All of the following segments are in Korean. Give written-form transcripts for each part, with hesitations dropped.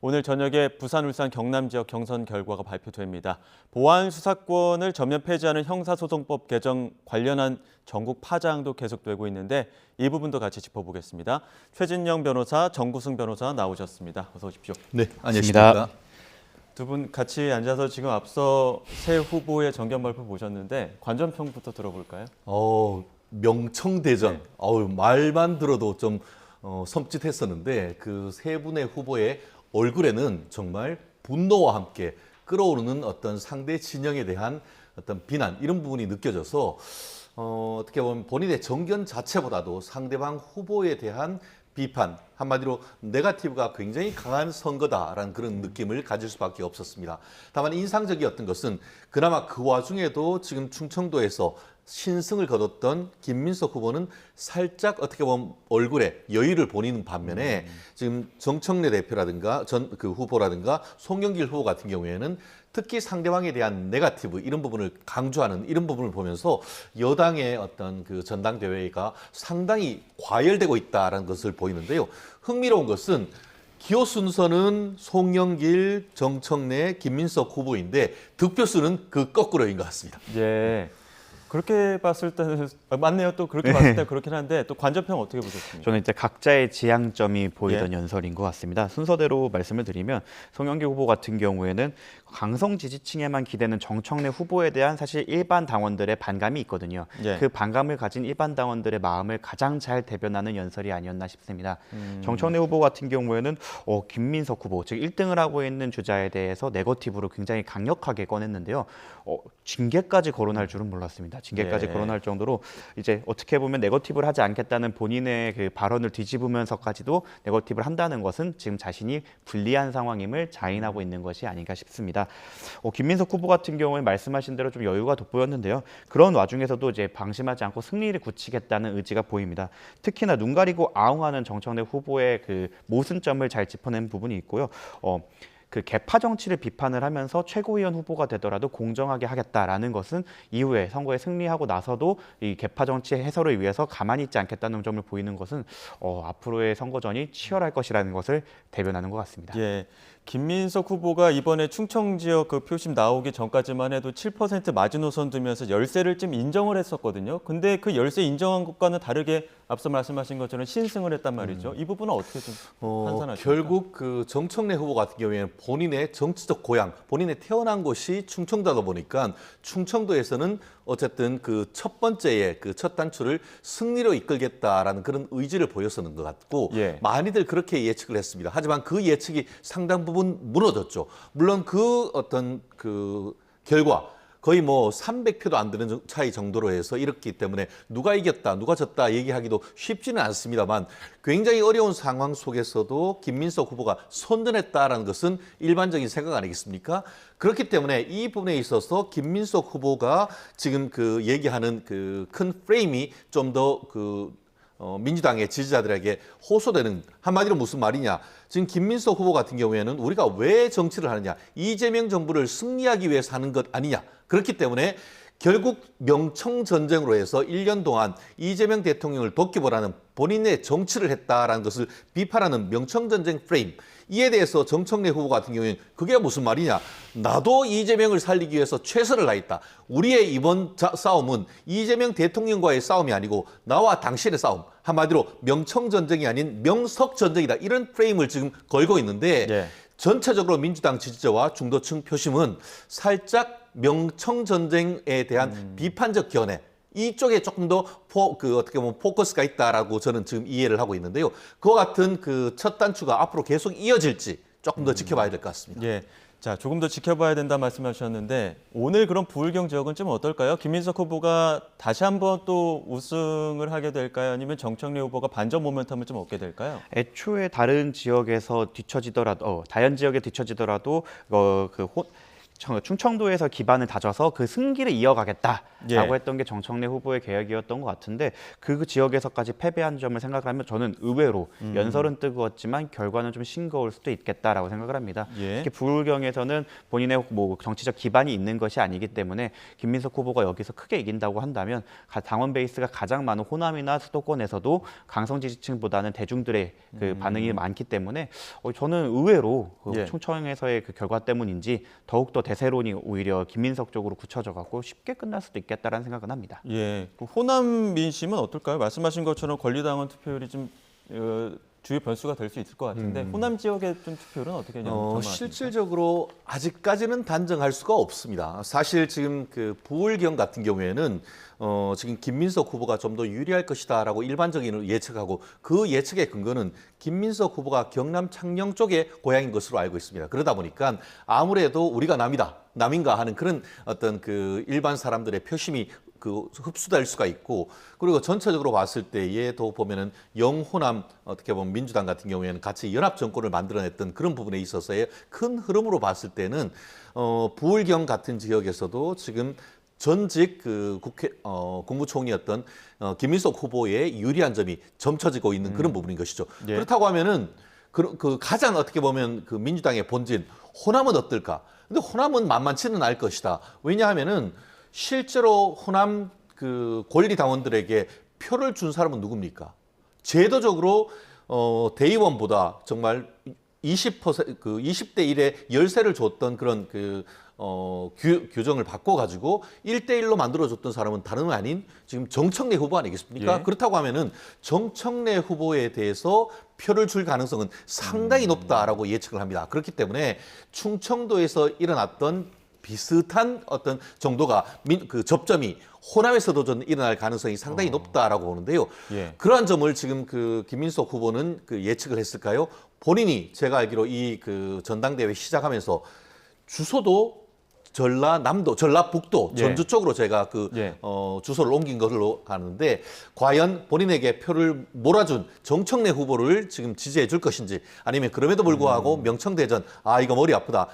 오늘 저녁에 부산, 울산, 경남 지역 경선 결과가 발표됩니다. 보안 수사권을 전면 폐지하는 형사소송법 개정 관련한 전국 파장도 계속되고 있는데 이 부분도 같이 짚어보겠습니다. 최진영 변호사, 정구승 변호사 나오셨습니다. 어서 오십시오. 네, 안녕하십니까. 두 분 같이 앉아서 지금 앞서 새 후보의 정견 발표 보셨는데 관전평부터 들어볼까요? 명청대전. 네. 말만 들어도 좀 섬찟했었는데 그 세 분의 후보의 얼굴에는 정말 분노와 함께 끓어오르는 어떤 상대 진영에 대한 어떤 비난 이런 부분이 느껴져서 어떻게 보면 본인의 정견 자체보다도 상대방 후보에 대한 비판, 한마디로 네거티브가 굉장히 강한 선거다라는 그런 느낌을 가질 수밖에 없었습니다. 다만 인상적이었던 것은 그나마 그 와중에도 지금 충청도에서 신승을 거뒀던 김민석 후보는 살짝 어떻게 보면 얼굴에 여유를 보이는 반면에 지금 정청래 대표라든가 그 후보라든가 송영길 후보 같은 경우에는 특히 상대방에 대한 네거티브 이런 부분을 강조하는 이런 부분을 보면서 여당의 어떤 그 전당대회가 상당히 과열되고 있다는 것을 보이는데요. 흥미로운 것은 기호 순서는 송영길, 정청래, 김민석 후보인데 득표수는 그 거꾸로인 것 같습니다. 예. 그렇게 봤을 때는 맞네요. 또 그렇게 봤을 때 그렇긴 한데 또 관전평 어떻게 보셨습니까? 저는 이제 각자의 지향점이 보이던 연설인 것 같습니다. 순서대로 말씀을 드리면 송영길 후보 같은 경우에는 강성 지지층에만 기대는 정청래 후보에 대한 사실 일반 당원들의 반감이 있거든요. 예. 그 반감을 가진 일반 당원들의 마음을 가장 잘 대변하는 연설이 아니었나 싶습니다. 정청래 후보 같은 경우에는 김민석 후보, 즉 1등을 하고 있는 주자에 대해서 네거티브로 굉장히 강력하게 꺼냈는데요. 징계까지 거론할 줄은 몰랐습니다. 징계까지 거론할 정도로 이제 어떻게 보면 네거티브를 하지 않겠다는 본인의 그 발언을 뒤집으면서까지도 네거티브를 한다는 것은 지금 자신이 불리한 상황임을 자인하고 있는 것이 아닌가 싶습니다. 김민석 후보 같은 경우에 말씀하신 대로 좀 여유가 돋보였는데요. 그런 와중에서도 이제 방심하지 않고 승리를 굳히겠다는 의지가 보입니다. 특히나 눈 가리고 아웅하는 정청래 후보의 그 모순점을 잘 짚어낸 부분이 있고요. 그 개파 정치를 비판을 하면서 최고위원 후보가 되더라도 공정하게 하겠다라는 것은 이후에 선거에 승리하고 나서도 이 개파 정치 해소를 위해서 가만히 있지 않겠다는 점을 보이는 것은 앞으로의 선거전이 치열할 것이라는 것을 대변하는 것 같습니다. 예. 김민석 후보가 이번에 충청 지역 그 표심 나오기 전까지만 해도 7% 마지노선 두면서 열세를 좀 인정을 했었거든요. 근데 그 열세 인정한 것과는 다르게 앞서 말씀하신 것처럼 신승을 했단 말이죠. 이 부분은 어떻게 좀 판단하십니까? 결국 그 정청래 후보 같은 경우에는 본인의 정치적 고향, 본인의 태어난 곳이 충청도다 보니까 충청도에서는 어쨌든 그 첫 번째의 그 첫 단추를 승리로 이끌겠다라는 그런 의지를 보였었는 것 같고 많이들 그렇게 예측을 했습니다. 하지만 그 예측이 상당 부분 무너졌죠. 물론 그 어떤 그 결과 거의 뭐 300표도 안 되는 차이 정도로 해서 이렇기 때문에 누가 이겼다, 누가 졌다 얘기하기도 쉽지는 않습니다만 굉장히 어려운 상황 속에서도 김민석 후보가 선전했다라는 것은 일반적인 생각 아니겠습니까? 그렇기 때문에 이 부분에 있어서 김민석 후보가 지금 그 얘기하는 그 큰 프레임이 좀 더 민주당의 지지자들에게 호소되는 한마디로 무슨 말이냐. 지금 김민석 후보 같은 경우에는 우리가 왜 정치를 하느냐. 이재명 정부를 승리하기 위해서 하는 것 아니냐. 그렇기 때문에 결국 명청전쟁으로 해서 1년 동안 이재명 대통령을 돕기보다는 본인의 정치를 했다라는 것을 비판하는 명청전쟁 프레임. 이에 대해서 정청래 후보 같은 경우에는 그게 무슨 말이냐. 나도 이재명을 살리기 위해서 최선을 다했다. 우리의 이번 싸움은 이재명 대통령과의 싸움이 아니고 나와 당신의 싸움. 한마디로 명청전쟁이 아닌 명석전쟁이다. 이런 프레임을 지금 걸고 있는데 전체적으로 민주당 지지자와 중도층 표심은 살짝 명청전쟁에 대한 비판적 견해 이쪽에 조금 더 어떻게 보면 포커스가 있다라고 저는 지금 이해를 하고 있는데요. 그와 같은 그 첫 단추가 앞으로 계속 이어질지 조금 더 지켜봐야 될 것 같습니다. 예. 자, 조금 더 지켜봐야 된다 말씀하셨는데 오늘 그런 부울경 지역은 좀 어떨까요? 김민석 후보가 다시 한번 또 우승을 하게 될까요? 아니면 정청래 후보가 반전 모멘텀을 좀 얻게 될까요? 애초에 다른 지역에서 뒤처지더라도 다른 지역에 뒤처지더라도 충청도에서 기반을 다져서 그 승기를 이어가겠다라고 예. 했던 게 정청래 후보의 계획이었던 것 같은데 그 지역에서까지 패배한 점을 생각하면 저는 의외로 연설은 뜨거웠지만 결과는 좀 싱거울 수도 있겠다라고 생각을 합니다. 예. 특히 부울경에서는 본인의 뭐 정치적 기반이 있는 것이 아니기 때문에 김민석 후보가 여기서 크게 이긴다고 한다면 당원 베이스가 가장 많은 호남이나 수도권에서도 강성 지지층보다는 대중들의 그 반응이 많기 때문에 저는 의외로 그 예. 충청에서의 그 결과 때문인지 더욱더 대세론이 오히려 김민석 쪽으로 굳혀져 갖고 쉽게 끝날 수도 있겠다라는 생각은 합니다. 예, 그 호남 민심은 어떨까요? 말씀하신 것처럼 권리당원 투표율이 좀 주요 변수가 될 수 있을 것 같은데 호남 지역의 좀 투표율은 어떻게 전망하십니까? 실질적으로 아직까지는 단정할 수가 없습니다. 사실 지금 그 부울경 같은 경우에는 지금 김민석 후보가 좀 더 유리할 것이다라고 일반적인 예측하고 그 예측의 근거는 김민석 후보가 경남 창녕 쪽의 고향인 것으로 알고 있습니다. 그러다 보니까 아무래도 우리가 남인가 하는 그런 어떤 그 일반 사람들의 표심이 그 흡수될 수가 있고 그리고 전체적으로 봤을 때에도 보면은 영호남 어떻게 보면 민주당 같은 경우에는 같이 연합 정권을 만들어냈던 그런 부분에 있어서의 큰 흐름으로 봤을 때는 부울경 같은 지역에서도 지금 전직 그 국무총리였던 김민석 후보의 유리한 점이 점쳐지고 있는 그런 부분인 것이죠. 예. 그렇다고 하면은 그 가장 어떻게 보면 그 민주당의 본진 호남은 어떨까? 근데 호남은 만만치는 않을 것이다. 왜냐하면은 실제로 호남 그 권리 당원들에게 표를 준 사람은 누굽니까? 제도적으로 대의원보다 정말 20% 그 20대 1의 열세를 줬던 그런 그 규정을 바꿔가지고 1대1로 만들어줬던 사람은 다름 아닌 지금 정청래 후보 아니겠습니까? 예. 그렇다고 하면은 정청래 후보에 대해서 표를 줄 가능성은 상당히 높다라고 예측을 합니다. 그렇기 때문에 충청도에서 일어났던 비슷한 어떤 정도가 그 접점이 호남에서도 좀 일어날 가능성이 상당히 높다라고 보는데요. 예. 그러한 점을 지금 그 김민석 후보는 그 예측을 했을까요? 본인이 제가 알기로 이 그 전당대회 시작하면서 주소도 전라남도, 전라북도, 예. 전주 쪽으로 제가 그 예. 주소를 옮긴 걸로 아는데 과연 본인에게 표를 몰아준 정청래 후보를 지금 지지해 줄 것인지 아니면 그럼에도 불구하고 명청대전 이거 머리 아프다.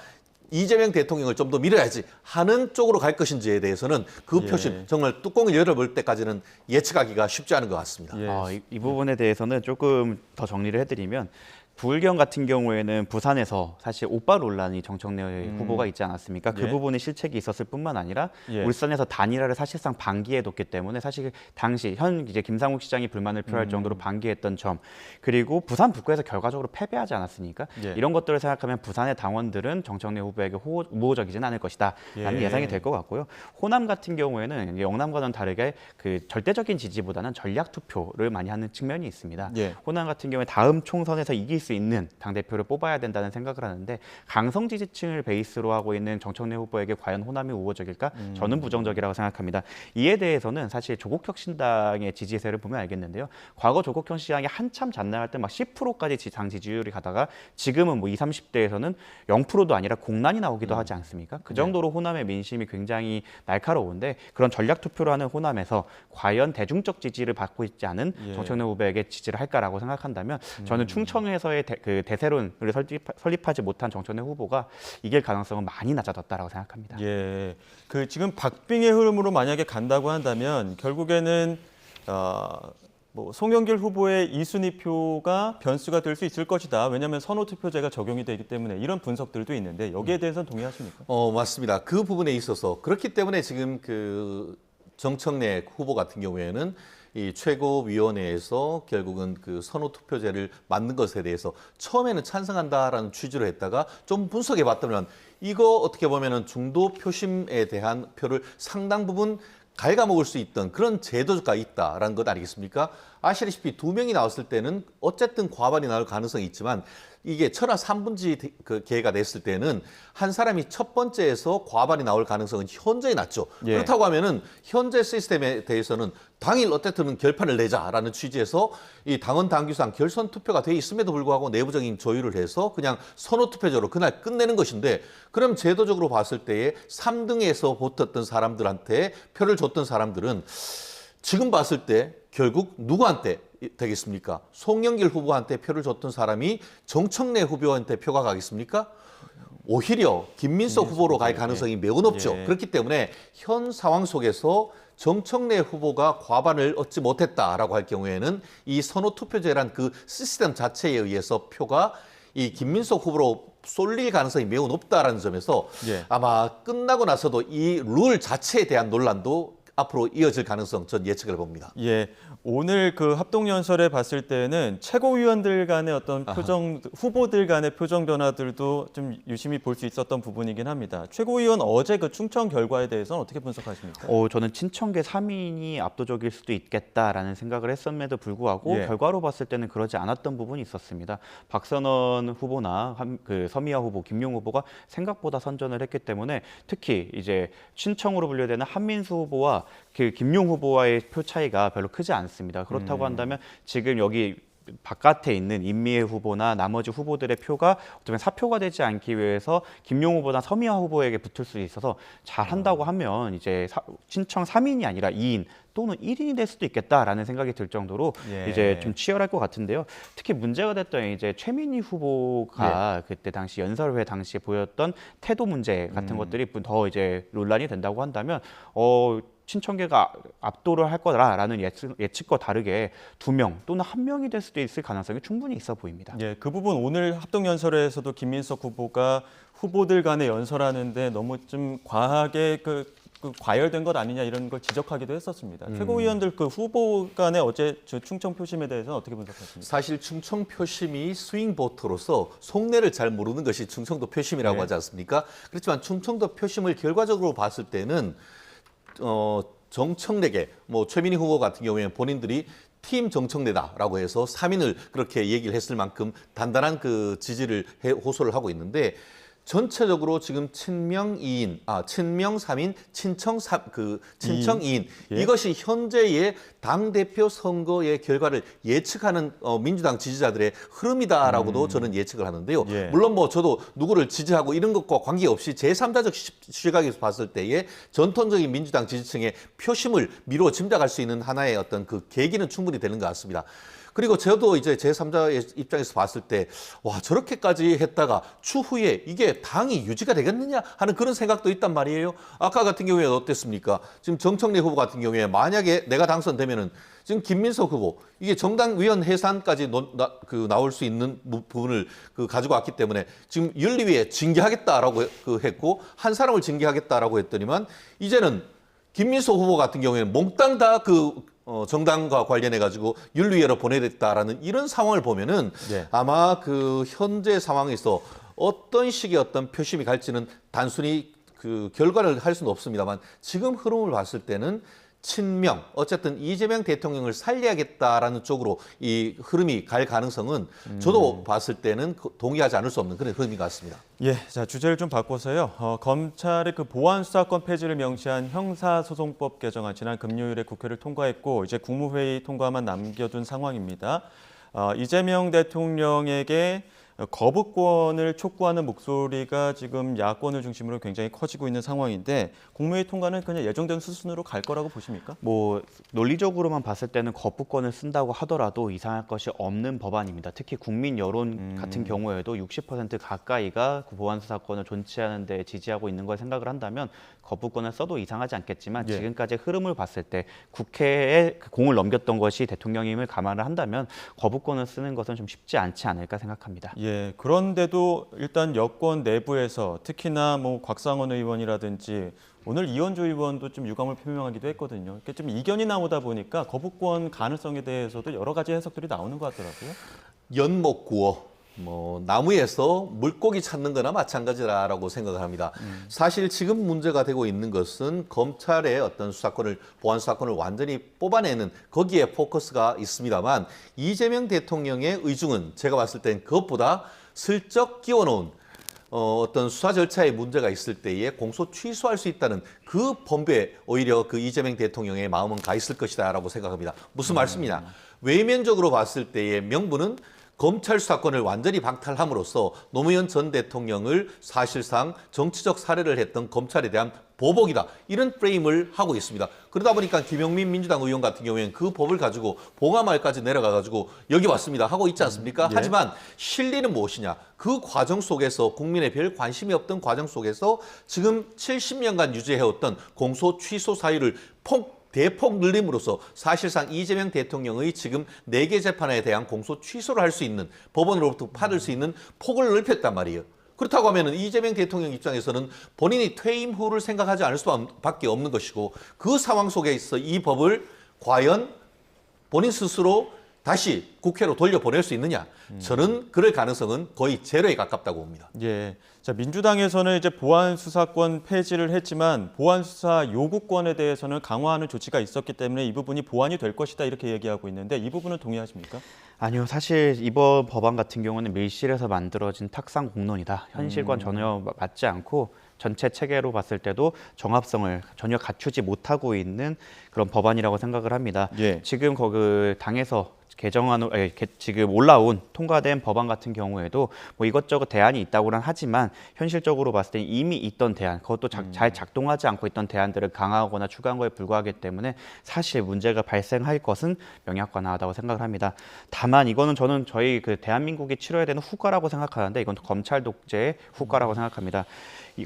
이재명 대통령을 좀 더 밀어야지 하는 쪽으로 갈 것인지에 대해서는 그 예. 표심 정말 뚜껑을 열어볼 때까지는 예측하기가 쉽지 않은 것 같습니다. 예. 이 부분에 대해서는 조금 더 정리를 해드리면 부울경 같은 경우에는 부산에서 사실 오빠 논란이 정청래 후보가 있지 않았습니까? 그 예. 부분에 실책이 있었을 뿐만 아니라 예. 울산에서 단일화를 사실상 반기해뒀기 때문에 사실 당시 이제 김상욱 시장이 불만을 표할 정도로 반기했던 점 그리고 부산 북구에서 결과적으로 패배하지 않았습니까? 예. 이런 것들을 생각하면 부산의 당원들은 정청래 후보에게 우호적이지는 않을 것이다라는 예. 예상이 될 것 같고요. 호남 같은 경우에는 영남과는 다르게 그 절대적인 지지보다는 전략 투표를 많이 하는 측면이 있습니다. 예. 호남 같은 경우에 다음 총선에서 이길 수 있는 당대표를 뽑아야 된다는 생각을 하는데 강성 지지층을 베이스로 하고 있는 정청래 후보에게 과연 호남이 우호적일까? 저는 부정적이라고 생각합니다. 이에 대해서는 사실 조국혁신당의 지지세를 보면 알겠는데요. 과거 조국혁신당이 한참 잔나갈 때 막 10%까지 당 지지율이 가다가 지금은 뭐 20, 30대에서는 0%도 아니라 공란이 나오기도 하지 않습니까? 그 정도로 호남의 민심이 굉장히 날카로운데 그런 전략 투표를 하는 호남에서 과연 대중적 지지를 받고 있지 않은 예. 정청래 후보에게 지지를 할까라고 생각한다면 저는 충청에서의 그 대세론을 설립하지 못한 정청래 후보가 이길 가능성은 많이 낮아졌다라고 생각합니다. 예, 그 지금 박빙의 흐름으로 만약에 간다고 한다면 결국에는 뭐 송영길 후보의 2순위 표가 변수가 될 수 있을 것이다. 왜냐하면 선호투표제가 적용이 되기 때문에 이런 분석들도 있는데 여기에 대해서는 동의하십니까? 맞습니다. 그 부분에 있어서 그렇기 때문에 지금 그 정청래 후보 같은 경우에는 이 최고위원회에서 결국은 그 선호투표제를 만든 것에 대해서 처음에는 찬성한다라는 취지로 했다가 좀 분석해 봤더니 이거 어떻게 보면은 중도 표심에 대한 표를 상당 부분 갉아먹을 수 있던 그런 제도가 있다라는 것 아니겠습니까? 아시다시피 2명이 나왔을 때는 어쨌든 과반이 나올 가능성이 있지만 이게 천하 3분지 그 기회가 됐을 때는 한 사람이 첫 번째에서 과반이 나올 가능성은 현저히 낮죠. 예. 그렇다고 하면은 현재 시스템에 대해서는 당일 어쨌든 결판을 내자라는 취지에서 이 당원 당규상 결선 투표가 돼 있음에도 불구하고 내부적인 조율을 해서 그냥 선호 투표제로 그날 끝내는 것인데 그럼 제도적으로 봤을 때에 3등에서 붙었던 사람들한테 표를 줬던 사람들은 지금 봤을 때 결국 누구한테 되겠습니까? 송영길 후보한테 표를 줬던 사람이 정청래 후보한테 표가 가겠습니까? 오히려 김민석 후보로 갈 가능성이 매우 높죠. 예. 그렇기 때문에 현 상황 속에서 정청래 후보가 과반을 얻지 못했다라고 할 경우에는 이 선호 투표제란 그 시스템 자체에 의해서 표가 이 김민석 후보로 쏠릴 가능성이 매우 높다라는 점에서 예. 아마 끝나고 나서도 이 룰 자체에 대한 논란도 앞으로 이어질 가능성 전 예측을 봅니다. 예, 오늘 그 합동연설에 봤을 때는 최고위원들 간의 어떤 표정, 후보들 간의 표정 변화들도 좀 유심히 볼 수 있었던 부분이긴 합니다. 최고위원 어제 그 충청 결과에 대해서는 어떻게 분석하십니까? 저는 친청계 3인이 압도적일 수도 있겠다라는 생각을 했음에도 불구하고 예. 결과로 봤을 때는 그러지 않았던 부분이 있었습니다. 박선원 후보나 그 서미아 후보, 김용 후보가 생각보다 선전을 했기 때문에 특히 이제 친청으로 분류되는 한민수 후보와 그 김용 후보와의 표 차이가 별로 크지 않습니다. 그렇다고 한다면 지금 여기 바깥에 있는 임미애 후보나 나머지 후보들의 표가 어쩌면 사표가 되지 않기 위해서 김용 후보나 서미아 후보에게 붙을 수 있어서 잘한다고 하면 이제 친청 3인이 아니라 2인 또는 1인이 될 수도 있겠다라는 생각이 들 정도로 예. 이제 좀 치열할 것 같은데요. 특히 문제가 됐던 이제 최민희 후보가 그때 당시 연설회 당시에 보였던 태도 문제 같은 것들이 더 이제 논란이 된다고 한다면 친청계가 압도를 할 거라는 예측과 다르게 2명 또는 1명이 될 수도 있을 가능성이 충분히 있어 보입니다. 예, 그 부분 오늘 합동연설에서도 김민석 후보가 후보들 간에 연설하는데 너무 좀 과하게 그 과열된 것 아니냐 이런 걸 지적하기도 했었습니다. 최고위원들 그 후보 간의 어제 저 충청 표심에 대해서는 어떻게 분석하십니까? 사실 충청 표심이 스윙 보터로서 속내를 잘 모르는 것이 충청도 표심이라고 네. 하지 않습니까? 그렇지만 충청도 표심을 결과적으로 봤을 때는 정청래계 최민희 후보 같은 경우에는 본인들이 팀 정청래다라고 해서 3인을 그렇게 얘기를 했을 만큼 단단한 그 지지를 호소를 하고 있는데 전체적으로 지금 친명 3인, 친청 2인 예. 이것이 현재의 당대표 선거의 결과를 예측하는 민주당 지지자들의 흐름이다라고도 저는 예측을 하는데요. 예. 물론 저도 누구를 지지하고 이런 것과 관계없이 제3자적 시각에서 봤을 때의 전통적인 민주당 지지층의 표심을 미루어 짐작할 수 있는 하나의 어떤 그 계기는 충분히 되는 것 같습니다. 그리고 저도 이제 제3자의 입장에서 봤을 때, 와, 저렇게까지 했다가 추후에 이게 당이 유지가 되겠느냐 하는 그런 생각도 있단 말이에요. 아까 같은 경우에는 어땠습니까? 지금 정청래 후보 같은 경우에 만약에 내가 당선되면은 지금 김민석 후보, 이게 정당 위원 해산까지 나올 수 있는 부분을 가지고 왔기 때문에 지금 윤리위에 징계하겠다라고 했고, 한 사람을 징계하겠다라고 했더니만 이제는 김민석 후보 같은 경우에는 몽땅 다 정당과 관련해 가지고 윤리위로 보내겠다라는 이런 상황을 보면은 네. 아마 그 현재 상황에서 어떤 식의 어떤 표심이 갈지는 단순히 그 결과를 할 수는 없습니다만 지금 흐름을 봤을 때는 친명, 어쨌든 이재명 대통령을 살려야겠다라는 쪽으로 이 흐름이 갈 가능성은 저도 봤을 때는 동의하지 않을 수 없는 그런 흐름인 것 같습니다. 예, 자 주제를 좀 바꿔서요. 검찰의 그 보안 수사권 폐지를 명시한 형사소송법 개정안 지난 금요일에 국회를 통과했고 이제 국무회의 통과만 남겨둔 상황입니다. 이재명 대통령에게 거부권을 촉구하는 목소리가 지금 야권을 중심으로 굉장히 커지고 있는 상황인데 국무회의 통과는 그냥 예정된 수순으로 갈 거라고 보십니까? 논리적으로만 봤을 때는 거부권을 쓴다고 하더라도 이상할 것이 없는 법안입니다. 특히 국민 여론 같은 경우에도 60% 가까이가 보안 수사권을 존치하는 데 지지하고 있는 걸 생각을 한다면 거부권을 써도 이상하지 않겠지만 예. 지금까지의 흐름을 봤을 때 국회에 공을 넘겼던 것이 대통령임을 감안을 한다면 거부권을 쓰는 것은 좀 쉽지 않지 않을까 생각합니다. 예, 그런데도 일단 여권 내부에서 특히나 곽상원 의원이라든지 오늘 이현주 의원도 좀 유감을 표명하기도 했거든요. 이렇게 좀 이견이 나오다 보니까 거부권 가능성에 대해서도 여러 가지 해석들이 나오는 것 같더라고요. 연못구어 나무에서 물고기 찾는 거나 마찬가지라고 생각을 합니다. 사실 지금 문제가 되고 있는 것은 검찰의 어떤 보안 수사권을 완전히 뽑아내는 거기에 포커스가 있습니다만 이재명 대통령의 의중은 제가 봤을 땐 그것보다 슬쩍 끼워놓은 어떤 수사 절차에 문제가 있을 때에 공소 취소할 수 있다는 그 범죄에 오히려 그 이재명 대통령의 마음은 가 있을 것이다라고 생각합니다. 무슨 말씀이냐? 외면적으로 봤을 때의 명분은 검찰 수사권을 완전히 박탈함으로써 노무현 전 대통령을 사실상 정치적 살해를 했던 검찰에 대한 보복이다. 이런 프레임을 하고 있습니다. 그러다 보니까 김용민 민주당 의원 같은 경우에는 그 법을 가지고 봉하마을까지 내려가가지고 여기 왔습니다 하고 있지 않습니까? 예. 하지만 실리는 무엇이냐? 그 과정 속에서 국민의 별 관심이 없던 과정 속에서 지금 70년간 유지해왔던 공소 취소 사유를 대폭 늘림으로써 사실상 이재명 대통령의 지금 4개 재판에 대한 공소 취소를 할 수 있는 법원으로부터 받을 수 있는 폭을 넓혔단 말이에요. 그렇다고 하면 이재명 대통령 입장에서는 본인이 퇴임 후를 생각하지 않을 수밖에 없는 것이고 그 상황 속에 있어 이 법을 과연 본인 스스로 다시 국회로 돌려보낼 수 있느냐. 저는 그럴 가능성은 거의 제로에 가깝다고 봅니다. 예. 자, 민주당에서는 이제 보안 수사권 폐지를 했지만 보안 수사 요구권에 대해서는 강화하는 조치가 있었기 때문에 이 부분이 보완이 될 것이다 이렇게 얘기하고 있는데 이 부분은 동의하십니까? 아니요, 사실 이번 법안 같은 경우는 밀실에서 만들어진 탁상 공론이다. 현실과는 전혀 맞지 않고 전체 체계로 봤을 때도 정합성을 전혀 갖추지 못하고 있는 그런 법안이라고 생각을 합니다. 예. 지금 그 당에서 지금 올라온 통과된 법안 같은 경우에도 뭐 이것저것 대안이 있다고는 하지만 현실적으로 봤을 때 이미 있던 대안, 그것도 잘 작동하지 않고 있던 대안들을 강화하거나 추가한 거에 불과하기 때문에 사실 문제가 발생할 것은 명약관화하다고 생각을 합니다. 다만 이거는 저는 저희 그 대한민국이 치러야 되는 후과라고 생각하는데 이건 검찰 독재의 후과라고 생각합니다.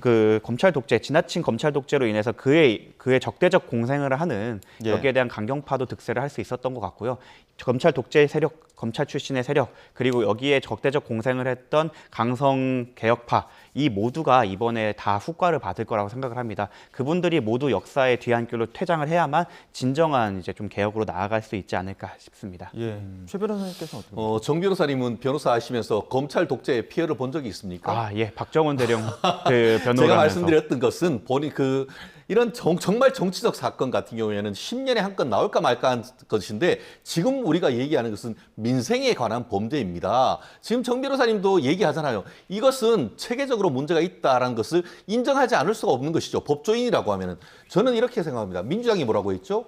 그 검찰 독재, 지나친 검찰 독재로 인해서 그의 적대적 공생을 하는 예. 여기에 대한 강경파도 득세를 할 수 있었던 것 같고요. 검찰 독재 세력, 검찰 출신의 세력, 그리고 여기에 적대적 공생을 했던 강성 개혁파, 이 모두가 이번에 다 후과를 받을 거라고 생각을 합니다. 그분들이 모두 역사의 뒤안길로 퇴장을 해야만 진정한 이제 좀 개혁으로 나아갈 수 있지 않을까 싶습니다. 예. 최 변호사님께서 어떻게 보세요? 정 변호사님은 변호사 하시면서 검찰 독재의 피해를 본 적이 있습니까? 아, 예, 박정원 대령 그 변호를 제가 하면서. 말씀드렸던 것은 이런 정말 정치적 사건 같은 경우에는 10년에 한 건 나올까 말까 한 것인데 지금 우리가 얘기하는 것은 민생에 관한 범죄입니다. 지금 정 변호사님도 얘기하잖아요. 이것은 체계적으로 문제가 있다라는 것을 인정하지 않을 수가 없는 것이죠. 법조인이라고 하면은. 저는 이렇게 생각합니다. 민주당이 뭐라고 했죠?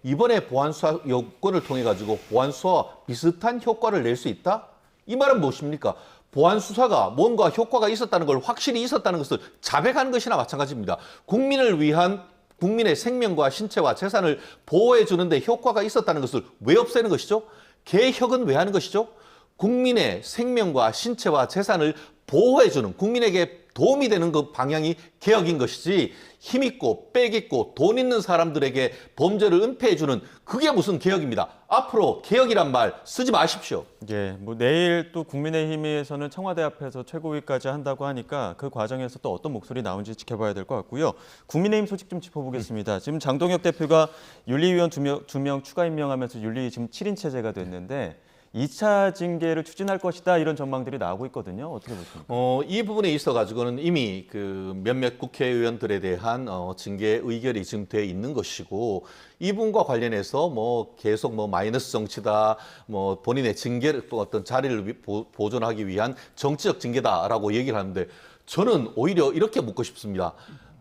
이번에 보안수사 요건을 통해 가지고 보안수사와 비슷한 효과를 낼 수 있다? 이 말은 무엇입니까? 보안 수사가 뭔가 효과가 있었다는 걸 확실히 있었다는 것을 자백하는 것이나 마찬가지입니다. 국민을 위한 국민의 생명과 신체와 재산을 보호해 주는데 효과가 있었다는 것을 왜 없애는 것이죠? 개혁은 왜 하는 것이죠? 국민의 생명과 신체와 재산을 보호해 주는, 국민에게 도움이 되는 그 방향이 개혁인 것이지 힘있고 빽있고 돈 있는 사람들에게 범죄를 은폐해 주는 그게 무슨 개혁입니다. 앞으로 개혁이란 말 쓰지 마십시오. 예, 뭐 내일 또 국민의힘에서는 청와대 앞에서 최고위까지 한다고 하니까 그 과정에서 또 어떤 목소리 나오는지 지켜봐야 될 것 같고요. 국민의힘 소식 좀 짚어보겠습니다. 지금 장동혁 대표가 윤리위원 두 명 추가 임명하면서 윤리 지금 7인 체제가 됐는데 2차 징계를 추진할 것이다 이런 전망들이 나오고 있거든요. 어떻게 보십니까? 이 부분에 있어 가지고는 이미 그 몇몇 국회의원들에 대한 징계 의결이 지금 돼 있는 것이고 이 부분과 관련해서 뭐 계속 뭐 마이너스 정치다, 뭐 본인의 징계를 또 어떤 자리를 보존하기 위한 정치적 징계다라고 얘기를 하는데 저는 오히려 이렇게 묻고 싶습니다.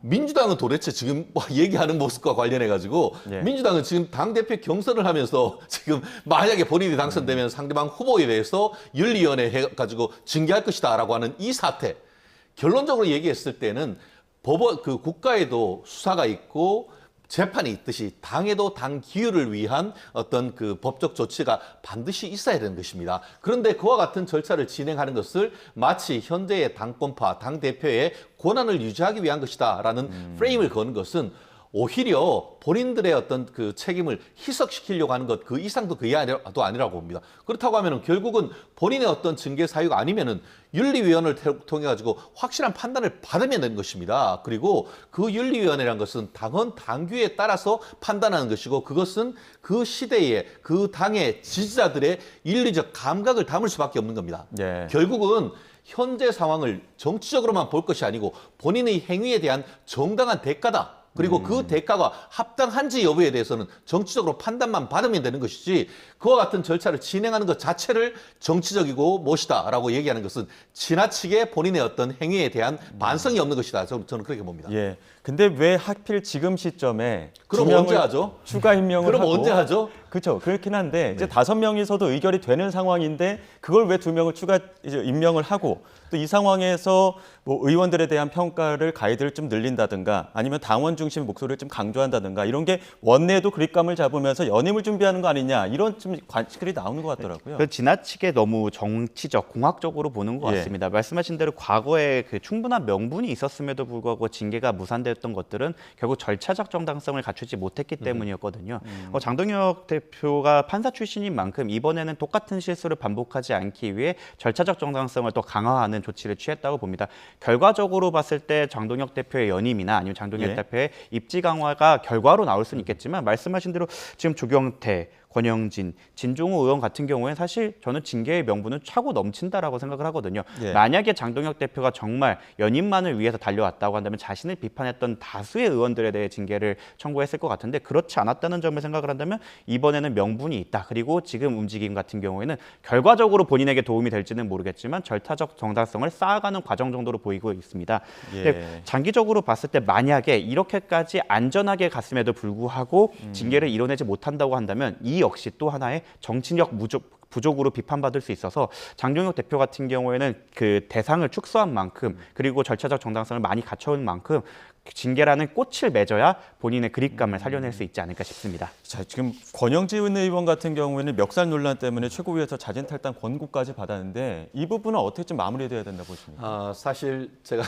민주당은 도대체 지금 얘기하는 모습과 관련해 가지고 예. 민주당은 지금 당대표 경선을 하면서 지금 만약에 본인이 당선되면 상대방 후보에 대해서 윤리위원회 해가지고 징계할 것이다라고 하는 이 사태 결론적으로 얘기했을 때는 법원 그 국가에도 수사가 있고 재판이 있듯이 당에도 당 기율을 위한 어떤 그 법적 조치가 반드시 있어야 되는 것입니다. 그런데 그와 같은 절차를 진행하는 것을 마치 현재의 당권파, 당대표의 권한을 유지하기 위한 것이다라는 프레임을 거는 것은 오히려 본인들의 어떤 그 책임을 희석시키려고 하는 것 그 이상도 그게 아니라고 봅니다. 그렇다고 하면은 결국은 본인의 어떤 징계 사유가 아니면은 윤리위원회를 통해 가지고 확실한 판단을 받으면 되는 것입니다. 그리고 그 윤리위원회라는 것은 당헌 당규에 따라서 판단하는 것이고 그것은 그 시대의 그 당의 지지자들의 윤리적 감각을 담을 수밖에 없는 겁니다. 예. 결국은 현재 상황을 정치적으로만 볼 것이 아니고 본인의 행위에 대한 정당한 대가다. 그리고 그 대가가 합당한지 여부에 대해서는 정치적으로 판단만 받으면 되는 것이지 그와 같은 절차를 진행하는 것 자체를 정치적이고 못이다라고 얘기하는 것은 지나치게 본인의 어떤 행위에 대한 반성이 없는 것이다. 저는 그렇게 봅니다. 예. 근데 왜 하필 지금 시점에 그럼 두 명을 언제 하죠? 추가 임명을 그럼 하고 언제 하죠? 그렇죠. 그렇긴 한데 이제 5명이서도 의결이 되는 상황인데 그걸 왜 2명을 추가 이제 임명을 하고 또 이 상황에서 뭐 의원들에 대한 평가를 가이드를 좀 늘린다든가 아니면 당원 중심 목소리를 좀 강조한다든가 이런 게 원내에도 그립감을 잡으면서 연임을 준비하는 거 아니냐 이런 좀 관측들이 나오는 것 같더라고요. 그 지나치게 너무 정치적, 공학적으로 보는 것 예. 같습니다. 말씀하신 대로 과거에 그 충분한 명분이 있었음에도 불구하고 징계가 무산되었던 것들은 결국 절차적 정당성을 갖추지 못했기 때문이었거든요. 장동혁 대표가 판사 출신인 만큼 이번에는 똑같은 실수를 반복하지 않기 위해 절차적 정당성을 더 강화하는 조치를 취했다고 봅니다. 결과적으로 봤을 때 장동혁 대표의 연임이나 아니면 장동혁 예. 대표의 입지 강화가 결과로 나올 수는 있겠지만 말씀하신 대로 지금 조경태, 권영진, 진종우 의원 같은 경우에는 사실 저는 징계의 명분은 차고 넘친다라고 생각을 하거든요. 예. 만약에 장동혁 대표가 정말 연임만을 위해서 달려왔다고 한다면 자신을 비판했던 다수의 의원들에 대해 징계를 청구했을 것 같은데 그렇지 않았다는 점을 생각을 한다면 이번에는 명분이 있다. 그리고 지금 움직임 같은 경우에는 결과적으로 본인에게 도움이 될지는 모르겠지만 절차적 정당성을 쌓아가는 과정 정도로 보이고 있습니다. 예. 근데 장기적으로 봤을 때 만약에 이렇게까지 안전하게 갔음에도 불구하고 징계를 이뤄내지 못한다고 한다면 이 역시 또 하나의 정치력 부족으로 비판받을 수 있어서 장동혁 대표 같은 경우에는 그 대상을 축소한 만큼 그리고 절차적 정당성을 많이 갖춰온 만큼 징계라는 꽃을 맺어야 본인의 그립감을 살려낼 수 있지 않을까 싶습니다. 자, 지금 권영진 의원 같은 경우에는 멱살 논란 때문에 최고위에서 자진 탈당 권고까지 받았는데 이 부분은 어떻게 좀 마무리돼야 된다고 보십니까? 사실 제가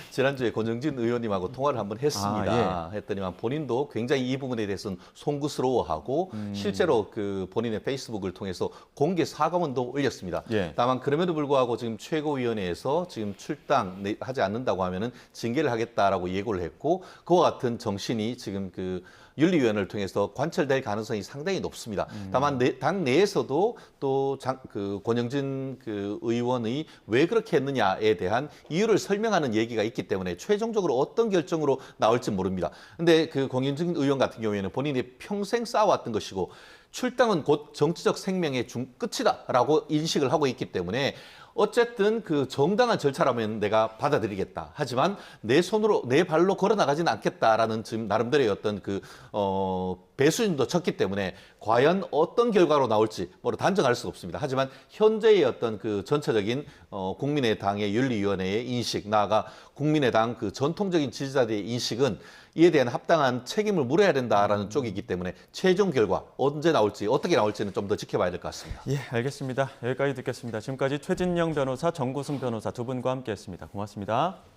지난주에 권영진 의원님하고 통화를 한번 했습니다. 했더니만 본인도 굉장히 이 부분에 대해서는 송구스러워하고 실제로 그 본인의 페이스북을 통해서 공개 사과문도 올렸습니다. 예. 다만 그럼에도 불구하고 지금 최고위원회에서 지금 출당하지 않는다고 하면은 징계를 하겠다라고 예고를 했고 그와 같은 정신이 지금 그 윤리위원회를 통해서 관철될 가능성이 상당히 높습니다. 다만 당 내에서도 또 그 권영진 그 의원이 왜 그렇게 했느냐에 대한 이유를 설명하는 얘기가 있기 때문에 최종적으로 어떤 결정으로 나올지 모릅니다. 근데 그 권영진 의원 같은 경우에는 본인이 평생 쌓아왔던 것이고 출당은 곧 정치적 생명의 끝이다라고 인식을 하고 있기 때문에 어쨌든 그 정당한 절차라면 내가 받아들이겠다. 하지만 내 손으로 내 발로 걸어 나가지는 않겠다라는 지금 나름대로의 어떤 그 배수진도 쳤기 때문에 과연 어떤 결과로 나올지 뭐로 단정할 수가 없습니다. 하지만 현재의 어떤 그 전체적인 국민의당의 윤리위원회의 인식, 나아가 국민의당 그 전통적인 지지자들의 인식은 이에 대한 합당한 책임을 물어야 된다라는 쪽이기 때문에 최종 결과 언제 나올지 어떻게 나올지는 좀 더 지켜봐야 될 것 같습니다. 예, 알겠습니다. 여기까지 듣겠습니다. 지금까지 최진영 변호사, 정구승 변호사 두 분과 함께했습니다. 고맙습니다.